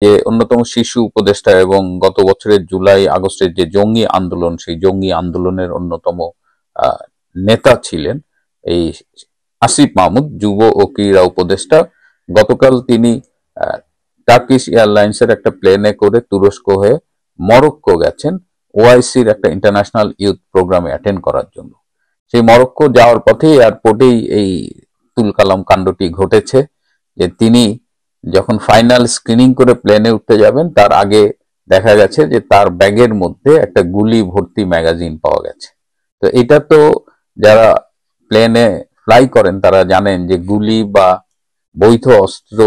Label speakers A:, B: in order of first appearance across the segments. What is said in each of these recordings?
A: যে অন্যতম শিশু উপদেষ্টা এবং গত বছরের জুলাই আগস্টের যে জঙ্গি আন্দোলন, সেই জঙ্গি আন্দোলনের অন্যতম আহ, নেতা ছিলেন এই আসিফ মাহমুদ, যুব ও ক্রীড়া উপদেষ্টা। গতকাল তিনি টার্কিশ এয়ারলাইন্সের একটা প্লেনে করে তুরস্ক হয়ে মরক্কো গেছেন ওআইসির একটা ইন্টারন্যাশনাল ইউথ প্রোগ্রামে অ্যাটেন্ড করার জন্য। সেই মরক্কো যাওয়ার পথে এয়ারপোর্টেই এই তুলকালাম কাণ্ডটি ঘটেছে, যে তিনি যখন ফাইনাল স্ক্রিনিং করে প্লেনে উঠতে যাবেন তার আগে দেখা গেছে যে তার ব্যাগের মধ্যে একটা গুলি ভর্তি ম্যাগাজিন পাওয়া গেছে। তো এটা তো যারা প্লেনে ফ্লাই করেন তারা জানেন যে গুলি বা বৈধ অস্ত্র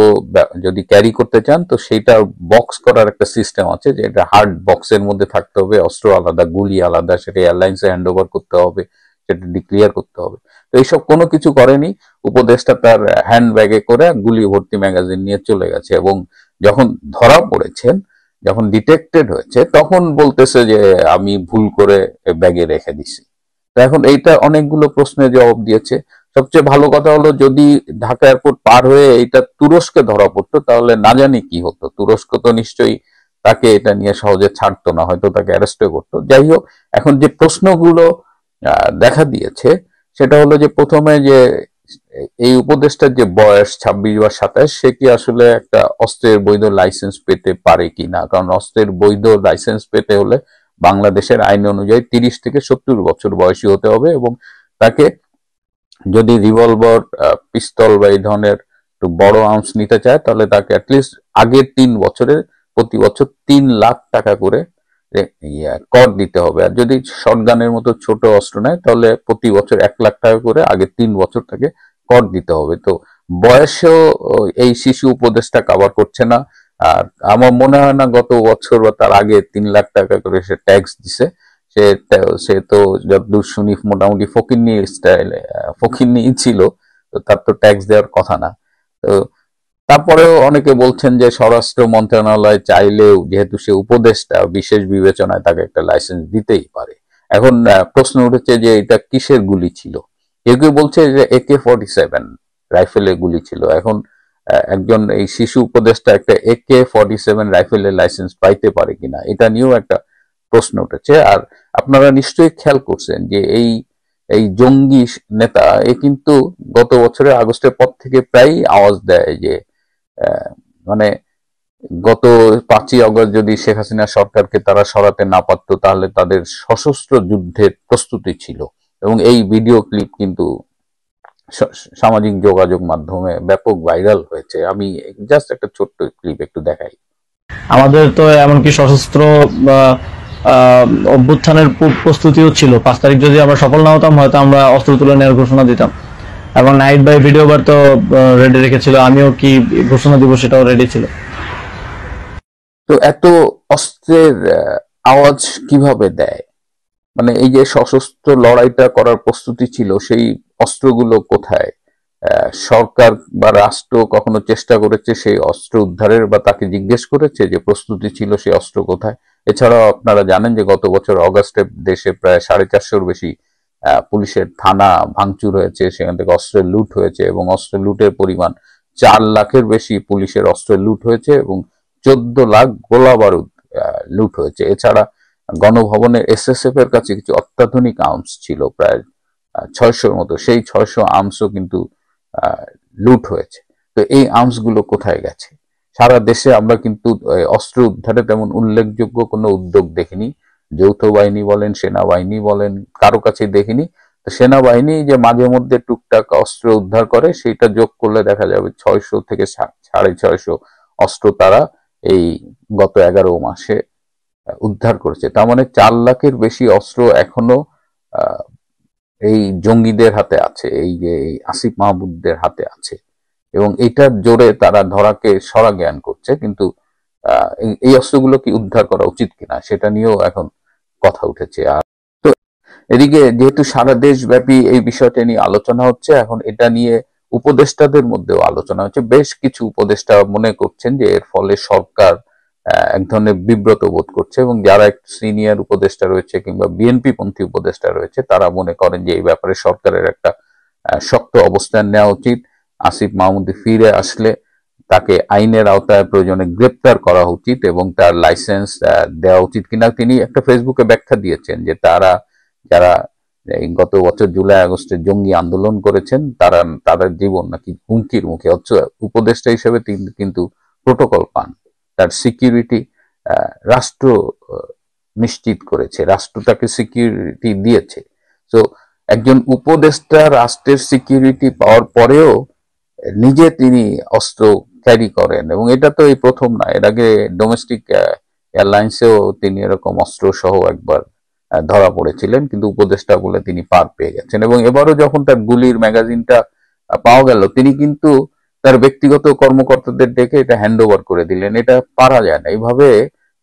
A: যদি ক্যারি করতে চান তো সেইটা বক্স করার একটা সিস্টেম আছে, যে এটা হার্ড বক্সের মধ্যে থাকতে হবে, অস্ত্র আলাদা, গুলি আলাদা, সেটা এয়ারলাইন্সে হ্যান্ড ওভার করতে হবে, সেটা ডিক্লিয়ার করতে হবে। তো এইসব কোনো কিছু করেনি, উপদেষ্টা তার হ্যান্ড ব্যাগে করে গুলি ভর্তি ম্যাগাজিন নিয়ে চলে গেছে। এবং যখন ধরা পড়েছেন, যখন ডিটেক্টেড হয়েছে, তখন বলতেছে যে আমি ভুল করে ব্যাগে রেখে দিছি। তো এখন এইটা অনেকগুলো প্রশ্নের জবাব দিয়েছে। সবচেয়ে ভালো কথা হলো, যদি ঢাকা এয়ারপোর্ট পার হয়ে এটা তুরস্কে ধরা পড়তো তাহলে না জানি কি হতো। তুরস্ক তো নিশ্চয়ই তাকে এটা নিয়ে সহজে ছাড়তো না, হয়তো তাকে অ্যারেস্টও করতো। যাই হোক, এখন যে প্রশ্নগুলো দেখা দিয়েছে সেটা হলো যে প্রথমে যে এই উপদেষ্টার যে বয়স 26 বা 27, সে কি আসলে একটা অস্ত্রের বৈধ লাইসেন্স পেতে পারে কিনা। কারণ অস্ত্রের বৈধ লাইসেন্স পেতে হলে বাংলাদেশের আইন অনুযায়ী 30 থেকে 70 বছর বয়সী হতে হবে, এবং তাকে যদি রিভলভার, পিস্তল বা এই ধরনের একটু বড় আর্মস নিতে চায় তাহলে তাকে অ্যাটলিস্ট আগের 3 বছরে প্রতি বছর 3 লাখ টাকা করে কর দিতে হবে। আর যদি শটগানের মতো ছোট অস্ত্র নেয় তাহলে প্রতি বছর 1 লাখ টাকা করে আগের 3 বছর তাকে কর দিতে হবে। তো বয়সেও এই শিশু উপদেশটা কভার করছে না। আর আমার মনে হয় না গত বছর বা তার আগে 3 লাখ টাকা করে সে ট্যাক্স দিছে। সে সে তো যতদূর শুনি মোটামুটি ফকিন্নি স্টাইলে ফকিন্নি ছিল, তো তার তো ট্যাক্স দেওয়ার কথা না। তো তারপরেও অনেকে বলছেন যে স্বরাষ্ট্র মন্ত্রণালয় চাইলেও, যেহেতু সে উপদেষ্টা, বিশেষ বিবেচনায় তাকে একটা লাইসেন্স দিতেই পারে। এখন প্রশ্ন উঠেছে যে এটা কিসের গুলি ছিল। কেউ কেউ বলছে যে AK-47 রাইফেলের গুলি ছিল। এখন একজন এই শিশু উপদেষ্টা একটা AK-47 রাইফেলের লাইসেন্স পাইতে পারে কিনা, এটা নিয়েও একটা প্রশ্ন উঠেছে। আর আপনারা নিশ্চয়ই খেয়াল করছেন যে এই এই জঙ্গি নেতা কিন্তু গত বছরের আগস্টের পর থেকে প্রায় আওয়াজ দেয় যে মানে গত 5ই আগস্ট যদি শেখ হাসিনা সরকারকে তারা সরাতে না পারতো তাহলে তাদের সশস্ত্র যুদ্ধের প্রস্তুতি ছিল। এবং এই ভিডিও ক্লিপ কিন্তু সামাজিক যোগাযোগ মাধ্যমে ব্যাপক ভাইরাল হয়েছে। আমি জাস্ট একটা ছোট্ট ক্লিপ একটু দেখাই।
B: আমাদের তো এমনকি সশস্ত্র অভ্যুত্থানের প্রস্তুতিও ছিল। 5 তারিখ যদি আমরা সফল না হতাম হয়তো আমরা অস্ত্র তুলে নেওয়ার ঘোষণা দিতাম, এবং নাইট বাই ভিডিও বার তো রেডি রেখেছিল, আমিও কি ঘোষণা দিব সেটাও রেডি ছিল।
A: তো এত অস্ত্রের আওয়াজ কিভাবে দেয়? মানে এই যে সশস্ত্র লড়াইটা করার প্রস্তুতি ছিল, সেই অস্ত্রগুলো কোথায়? সরকার বা রাষ্ট্র কখনো চেষ্টা করেছে সেই অস্ত্র উদ্ধারের, বা তাকে জিজ্ঞেস করেছে যে প্রস্তুতি ছিল সেই অস্ত্র কোথায়? এছাড়াও আপনারা জানেন যে গত বছর অগাস্টে দেশে প্রায় 450-র বেশি পুলিশের থানা ভাঙচুর হয়েছে, সেখান থেকে অস্ত্রের লুট হয়েছে, এবং অস্ত্রের লুটের পরিমাণ 4 লাখের বেশি পুলিশের অস্ত্রের লুট হয়েছে, এবং 14 লাখ গোলা বারুদ লুট হয়েছে। এছাড়া গণভবনের SSF এর কাছে কিছু অত্যাধুনিক আর্মস ছিল, প্রায় 600-র মতো, সেই 600 আর্মসও কিন্তু লুট হয়েছে। তো এই আর্মস গুলো কোথায় গেছে? সারা দেশে আমরা কিন্তু অস্ত্র উদ্ধারে তেমন উল্লেখযোগ্য কোনো উদ্যোগ দেখিনি। যৌথ বাহিনী বলেন, সেনাবাহিনী বলেন, কারো কাছে দেখিনি। তো সেনাবাহিনী যে মাঝে মধ্যে টুকটাক অস্ত্র উদ্ধার করে, সেটা যোগ করলে দেখা যাবে 600 থেকে 650 অস্ত্র তারা এই গত 11 মাসে উদ্ধার করেছে। তার মানে 4 লাখের বেশি অস্ত্র এখনো এই জঙ্গিদের হাতে আছে, এই যে আসিফ মাহমুদদের হাতে আছে, এবং এটার জোরে তারা ধরাকে সরা জ্ঞান করছে। কিন্তু এই অস্ত্রগুলো কি উদ্ধার করা উচিত কিনা সেটা নিয়েও এখন কথা উঠেছে। আর তো এদিকে যেহেতু সারা দেশব্যাপী এই বিষয়টা নিয়ে আলোচনা হচ্ছে, এখন এটা নিয়ে উপদেষ্টাদের মধ্যেও আলোচনা হচ্ছে। বেশ কিছু উপদেষ্টা মনে করছেন যে এর ফলে সরকার এক ধরনের বিব্রত বোধ করছে, এবং যারা একটু সিনিয়র উপদেষ্টা রয়েছে কিংবা বিএনপি পন্থী উপদেষ্টা রয়েছে তারা মনে করেন যে এই ব্যাপারে সরকারের একটা শক্ত অবস্থান নেওয়া উচিত। আসিফ মাহমুদ ফিরে আসলে তাকে আইনের আওতায় প্রয়োজনে গ্রেপ্তার করা উচিত এবং তার লাইসেন্স দেওয়া উচিত কিনা তিনি একটা ফেসবুকে ব্যাখ্যা দিয়েছেন যে যারা এই গত বছর জুলাই আগস্টে জঙ্গি আন্দোলন করেছেন তাদের জীবন নাকি হুমকির মুখে। অথচ উপদেষ্টা হিসেবে তিনি কিন্তু প্রোটোকল পান, তার সিকিউরিটি রাষ্ট্র নিশ্চিত করেছে, রাষ্ট্র তাকে সিকিউরিটি দিয়েছে। তো একজন উপদেষ্টা রাষ্ট্রের সিকিউরিটি পাওয়ার পরেও নিজে তিনি অস্ত্র ক্যারি করেন, এবং এটা তো এই প্রথম না, এর আগে ডোমেস্টিক এয়ারলাইন্সেও তিনি এরকম অস্ত্র সহ একবার ধরা পড়েছিলেন, কিন্তু উপদেষ্টা বলে তিনি পার পেয়ে গেছেন। এবং এবারও যখন তার গুলির ম্যাগাজিনটা পাওয়া গেল, তিনি কিন্তু তার ব্যক্তিগত কর্মকর্তাদের ডেকে এটা হ্যান্ড ওভার করে দিলেন। এটা পারা যায় না, এইভাবে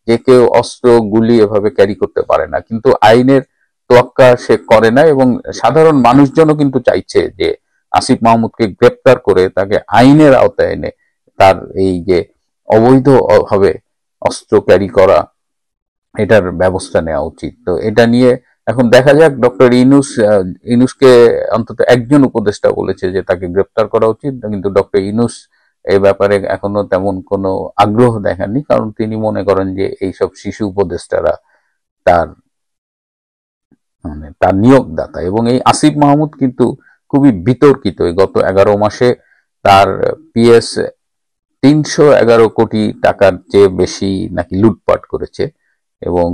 A: যে কেউ অস্ত্র গুলি এভাবে ক্যারি করতে পারে না, কিন্তু আইনের তোয়াক্কা সে করে না। এবং সাধারণ মানুষজনও কিন্তু চাইছে যে আসিফ মাহমুদকে গ্রেপ্তার করে তাকে আইনের আওতায় এনে তার এই যে অবৈধ ভাবে অস্ত্র ক্যারি করা, এটার ব্যবস্থা নেওয়া উচিত। তো এটা নিয়ে এখন দেখা যাক। ডক্টর ইনুসকে অন্তত একজন উপদেষ্টা বলেছে যে তাকে গ্রেপ্তার করা উচিত, কিন্তু ডক্টর ইনুস এই ব্যাপারে এখনো তেমন কোনো আগ্রহ দেখাননি, কারণ তিনি মনে করেন যে এইসব শিশু উপদেষ্টারা তার তার নিয়োগদাতা। এবং এই আসিফ মাহমুদ কিন্তু খুবই বিতর্কিত। গত 11 মাসে তার পিএস 311 কোটি টাকার চেয়ে বেশি নাকি লুটপাট করেছে। এবং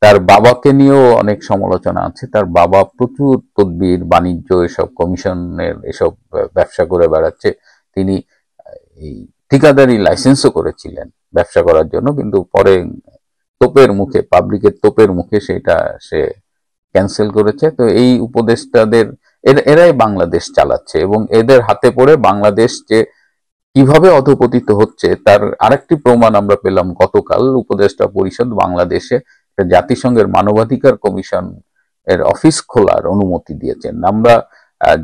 A: তার বাবাকে নিয়েও অনেক সমালোচনা আছে। তার বাবা প্রচুর তদবির, বাণিজ্য, এসব কমিশনের এসব ব্যবসা করে বেড়াচ্ছে। তিনি এই ঠিকাদারি লাইসেন্সও করেছিলেন ব্যবসা করার জন্য, কিন্তু পরে তোপের মুখে, পাবলিকের তোপের মুখে সেটা সে ক্যান্সেল করেছে। তো এই উপদেষ্টাদের এরাই বাংলাদেশ চালাচ্ছে, এবং এদের হাতে পড়ে বাংলাদেশ যে কিভাবে অধপতিত হচ্ছে তার আরেকটি প্রমাণ আমরা পেলাম গতকাল। উপদেষ্টা পরিষদ বাংলাদেশে জাতিসংঘের মানবাধিকার কমিশন এর অফিস খোলার অনুমতি দিয়েছেন। আমরা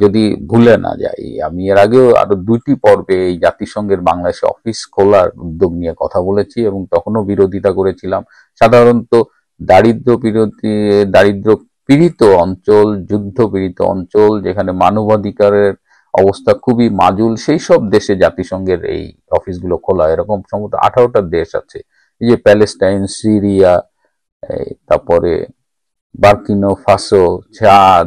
A: যদি ভুলে না যাই, আমি এর আগেও আরো 2টি পর্বে এই জাতিসংঘের বাংলাদেশে অফিস খোলার উদ্যোগ নিয়ে কথা বলেছি, এবং তখনও বিরোধিতা করেছিলাম। সাধারণত দারিদ্র পীড়িত অঞ্চল, যুদ্ধ পীড়িত অঞ্চল, যেখানে মানবাধিকারের অবস্থা খুবই মাজুল, সেই সব দেশে জাতিসংঘের এই অফিসগুলো খোলা। এরকম সম্ভবত 18টা দেশ আছে, এই যে প্যালেস্টাইন, সিরিয়া, তারপরে বার্কিনো ফাসো, চাদ,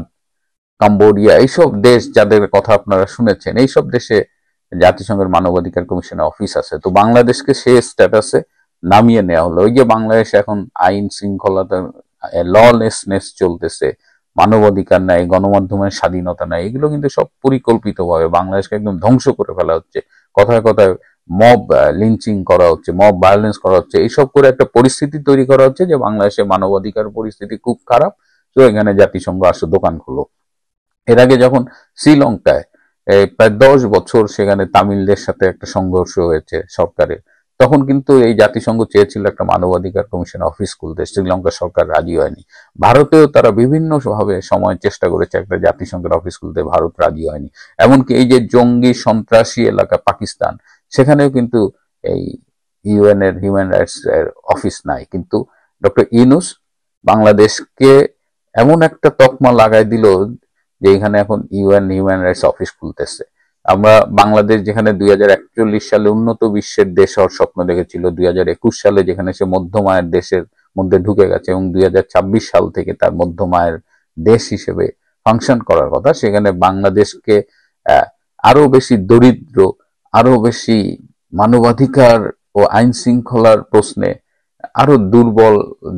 A: কম্বোডিয়া, এইসব দেশ যাদের কথা আপনারা শুনেছেন, এইসব দেশে জাতিসংঘের মানবাধিকার কমিশনের অফিস আছে। তো বাংলাদেশকে সে স্ট্যাটাসে নামিয়ে নেওয়া হলো। ওই যে বাংলাদেশ এখন আইন শৃঙ্খলাতে ললেসনেস চলতেছে, মানবাধিকার নাই, গণমাধ্যমের স্বাধীনতা নাই, এগুলো কিন্তু সব পরিকল্পিতভাবে বাংলাদেশকে একদম ধ্বংস করে ফেলা হচ্ছে। কথায় কথায় মব লিঞ্চিং করা হচ্ছে, মব ভায়োলেন্স করা হচ্ছে, এইসব করে একটা পরিস্থিতি তৈরি করা হচ্ছে যে বাংলাদেশে মানবাধিকার পরিস্থিতি খুব খারাপ। তো এখানে জাতিসংঘ আসো, দোকান খুলো। এর আগে যখন শ্রীলঙ্কায় প্রায় 10 বছর সেখানে তামিলদের সাথে একটা সংঘর্ষ হয়েছে সরকারের, তখন কিন্তু এই জাতিসংঘ চেয়েছিল একটা মানবাধিকার কমিশন অফিস খুলতে, শ্রীলঙ্কা সরকার রাজি হয়নি। ভারতেও তারা বিভিন্ন ভাবে সময় চেষ্টা করেছে একটা জাতিসংঘের অফিস খুলতে, ভারত রাজি হয়নি। এমনকি এই যে জঙ্গি সন্ত্রাসী এলাকা পাকিস্তান, সেখানেও কিন্তু এই ইউএন এর হিউম্যান রাইটস এর অফিস নাই। কিন্তু ডক্টর ইউনূস বাংলাদেশকে এমন একটা তকমা লাগাই দিল যে এখানে এখন ইউএন হিউম্যান রাইটস অফিস খুলতেছে। আমরা বাংলাদেশ যেখানে 2041 সালে উন্নত বিশ্বের দেশ হওয়ার স্বপ্ন দেখেছিল, 2021 সালে যেখানে সে মধ্যম আয়ের দেশের মধ্যে ঢুকে গেছে, এবং 2026 সাল থেকে তার মধ্যম আয়ের দেশ হিসেবে ফাংশন করার কথা, সেখানে বাংলাদেশকে আরো বেশি দরিদ্র, আরো বেশি মানবাধিকার ও আইন শৃঙ্খলার প্রশ্নে আরো দুর্বল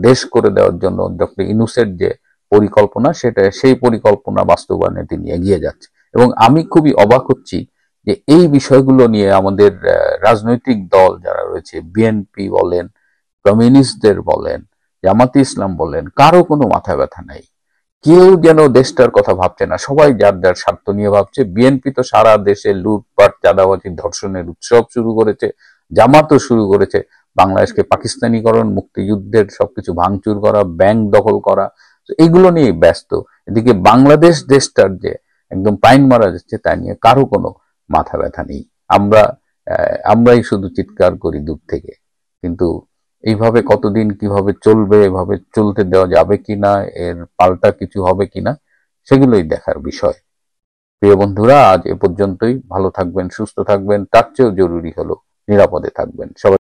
A: দেশ করে দেওয়ার জন্য ডক্টর ইউনূসের যে পরিকল্পনা, সেই পরিকল্পনা বাস্তবায়নে তিনি এগিয়ে যাচ্ছে। এবং আমি খুবই অবাক হচ্ছি যে এই বিষয়গুলো নিয়ে আমাদের রাজনৈতিক দল যারা রয়েছে, বিএনপি বলেন, কমিউনিস্টদের বলেন, জামাতে ইসলাম বলেন, কারো কোনো মাথা ব্যথা নাই। কেউ যেন দেশটার কথা ভাবছে না, সবাই যার যার স্বার্থ নিয়ে ভাবছে। বিএনপি তো সারা দেশে লুটপাট, চাঁদাবাজি, ধর্ষণের উৎসব শুরু করেছে, জামাতও শুরু করেছে বাংলাদেশকে পাকিস্তানিকরণ, মুক্তিযুদ্ধের সবকিছু ভাঙচুর করা, ব্যাংক দখল করা, এগুলো নিয়ে ব্যস্ত। এদিকে বাংলাদেশ দেশটার যে একদম পাইন মারা যাচ্ছে, তা নিয়ে কারো কোনো মাথা ব্যথা নেই। আমরাই শুধু চিৎকার করি দূর থেকে। কিন্তু এইভাবে কতদিন কিভাবে চলবে, এভাবে চলতে দেওয়া যাবে কিনা, এর পাল্টা কিছু হবে কিনা, সেগুলোই দেখার বিষয়। প্রিয় বন্ধুরা, আজ এ পর্যন্তই। ভালো থাকবেন, সুস্থ থাকবেন। তার চেয়েও জরুরি হলো নিরাপদে থাকবেন। সবাই